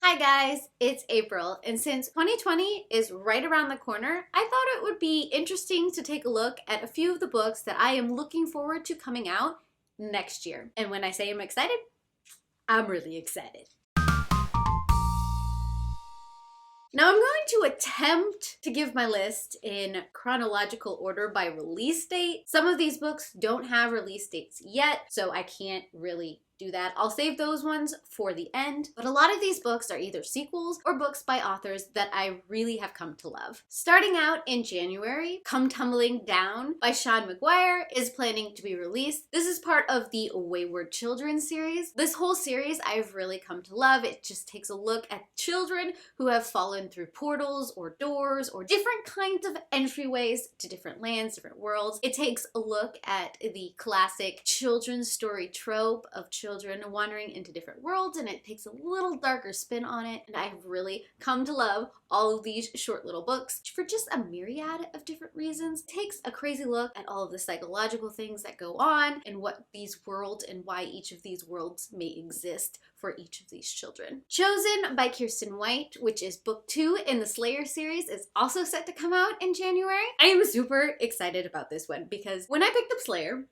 Hi guys, it's April, and since 2020 is right around the corner, I thought it would be interesting to take a look at a few of the books that I am looking forward to coming out next year. And when I say I'm excited, I'm really excited. Now I'm going to attempt to give my list in chronological order by release date. Some of these books don't have release dates yet, so I can't really do that. I'll save those ones for the end, but a lot of these books are either sequels or books by authors that I really have come to love. Starting out in January, Come Tumbling Down by Sean McGuire is planning to be released. This is part of the Wayward children's series. This whole series I've really come to love. It just takes a look at children who have fallen through portals or doors or different kinds of entryways to different lands, different worlds. It takes a look at the classic children's story trope of children wandering into different worlds, and it takes a little darker spin on it, and I've really come to love all of these short little books for just a myriad of different reasons. It takes a crazy look at all of the psychological things that go on and what these worlds and why each of these worlds may exist for each of these children. Chosen by Kiersten White, which is book 2 in the Slayer series, is also set to come out in January. I am super excited about this one because when I picked up Slayer,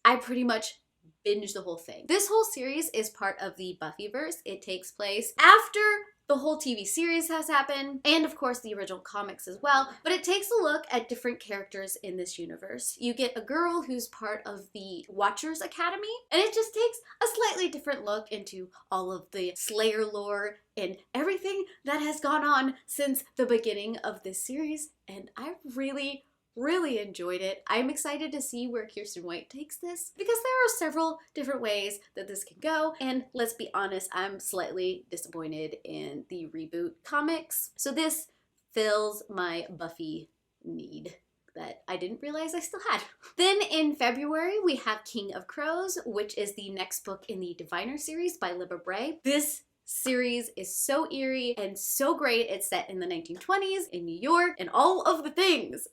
I pretty much binge the whole thing. This whole series is part of the Buffyverse. It takes place after the whole TV series has happened, and of course the original comics as well, but it takes a look at different characters in this universe. You get a girl who's part of the Watchers Academy, and it just takes a slightly different look into all of the Slayer lore and everything that has gone on since the beginning of this series, and I really enjoyed it. I'm excited to see where Kiersten White takes this because there are several different ways that this can go, and let's be honest, I'm slightly disappointed in the reboot comics. So this fills my Buffy need that I didn't realize I still had. Then in February, we have King of Crows, which is the next book in the Diviner series by Libba Bray. This series is so eerie and so great. It's set in the 1920s in New York and all of the things.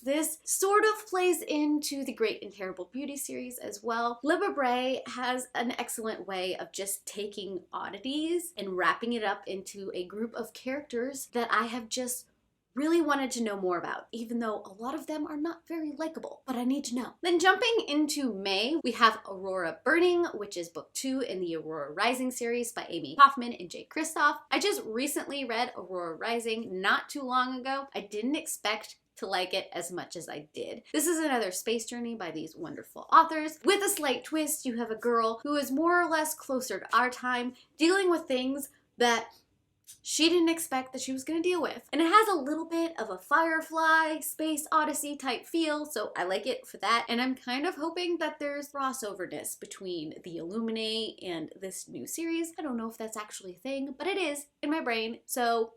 This sort of plays into the Great and Terrible Beauty series as well. Libba Bray has an excellent way of just taking oddities and wrapping it up into a group of characters that I have just really wanted to know more about, even though a lot of them are not very likable, but I need to know. Then jumping into May, we have Aurora Burning, which is book 2 in the Aurora Rising series by Amie, Kaufman, and Kristoff. I just recently read Aurora Rising not too long ago. I didn't expect to like it as much as I did. This is another space journey by these wonderful authors. With a slight twist, you have a girl who is more or less closer to our time, dealing with things that she didn't expect that she was going to deal with. And it has a little bit of a Firefly, Space Odyssey type feel, so I like it for that. And I'm kind of hoping that there's crossoverness between the Illuminae and this new series. I don't know if that's actually a thing, but it is in my brain, so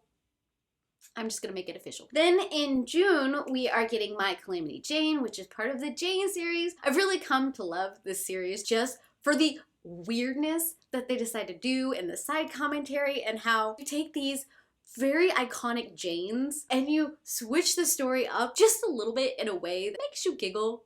I'm just gonna make it official. Then in June, we are getting My Calamity Jane, which is part of the Jane series. I've really come to love this series just for the weirdness that they decide to do and the side commentary and how you take these very iconic Janes and you switch the story up just a little bit in a way that makes you giggle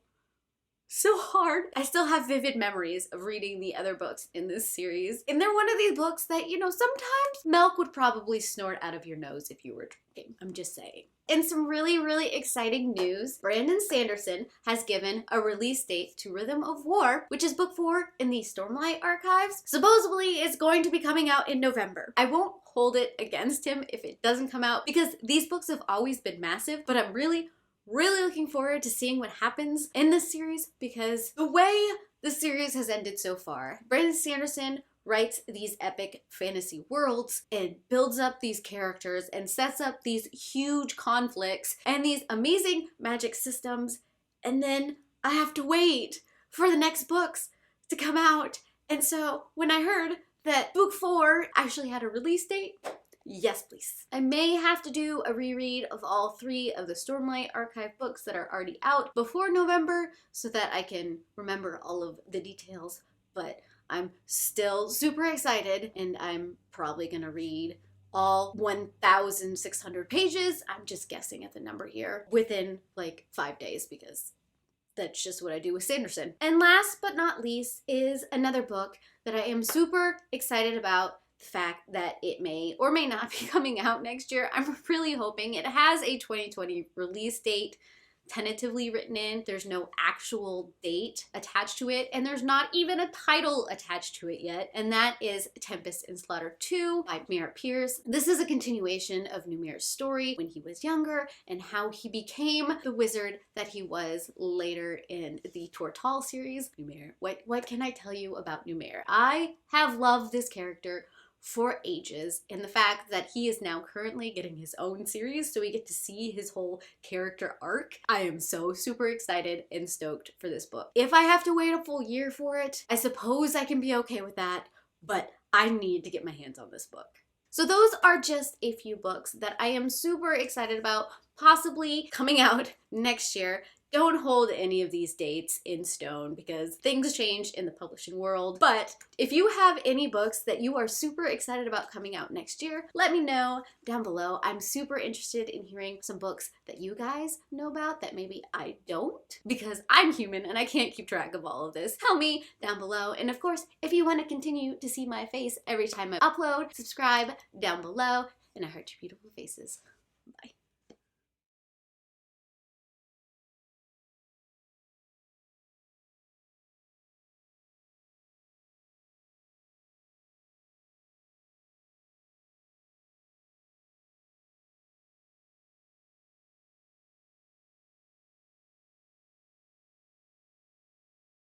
so hard. I still have vivid memories of reading the other books in this series. And they're one of these books that, you know, sometimes milk would probably snort out of your nose if you were drinking. I'm just saying. In some really exciting news, Brandon Sanderson has given a release date to Rythem of War, which is book 4 in the Stormlight archives. Supposedly it's going to be coming out in November. I won't hold it against him if it doesn't come out because these books have always been massive, but I'm really looking forward to seeing what happens in this series because the way the series has ended so far, Brandon Sanderson writes these epic fantasy worlds and builds up these characters and sets up these huge conflicts and these amazing magic systems, and then I have to wait for the next books to come out. And so when I heard that book 4 actually had a release date, yes, please. I may have to do a reread of all 3 of the Stormlight archive books that are already out before November so that I can remember all of the details, but I'm still super excited and I'm probably gonna read all 1,600 pages, I'm just guessing at the number here, within like 5 days because that's just what I do with Sanderson. And last but not least is another book that I am super excited about the fact that it may or may not be coming out next year. I'm really hoping. It has a 2020 release date tentatively written in. There's no actual date attached to it, and there's not even a title attached to it yet, and that is Tempests in Slaughter 2 by Merritt Pierce. This is a continuation of Numair's story when he was younger and how he became the wizard that he was later in the Tortall series. Numair, what can I tell you about Numair? I have loved this character for ages, and the fact that he is now currently getting his own series, so we get to see his whole character arc. I am so super excited and stoked for this book. If I have to wait a full year for it, I suppose I can be okay with that, but I need to get my hands on this book. So those are just a few books that I am super excited about possibly coming out next year. Don't hold any of these dates in stone because things change in the publishing world. But if you have any books that you are super excited about coming out next year, let me know down below. I'm super interested in hearing some books that you guys know about that maybe I don't, because I'm human and I can't keep track of all of this. Tell me down below. And of course, if you want to continue to see my face every time I upload, subscribe down below, and I heart your beautiful faces.